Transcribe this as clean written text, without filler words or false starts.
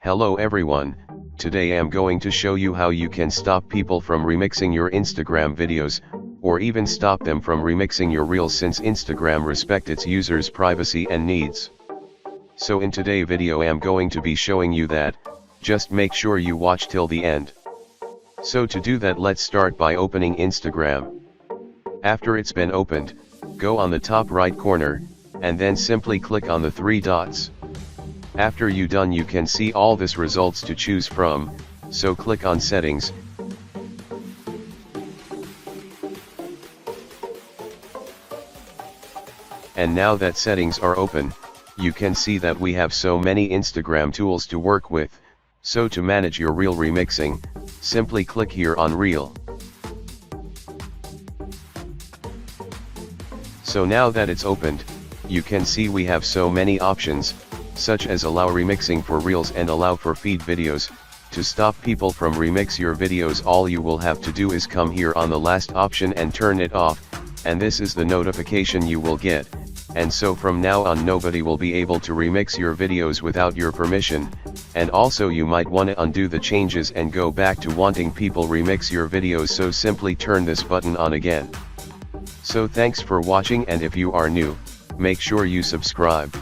Hello everyone, today I'm going to show you how you can stop people from remixing your Instagram videos, or even stop them from remixing your reels since Instagram respect its users' privacy and needs. So in today's video I'm going to be showing you that, just make sure you watch till the end. So to do that, let's start by opening Instagram. After it's been opened, go on the top right corner, and then simply click on the three dots. After you done, you can see all this results to choose from, so click on settings. And now that settings are open, you can see that we have so many Instagram tools to work with. So to manage your reel remixing, simply click here on reel. So now that it's opened, you can see we have so many options, such as allow remixing for reels and allow for feed videos. To stop people from remix your videos, all you will have to do is come here on the last option and turn it off, and this is the notification you will get. And so from now on nobody will be able to remix your videos without your permission, and also you might want to undo the changes and go back to wanting people remix your videos, so simply turn this button on again. So thanks for watching, and if you are new, make sure you subscribe.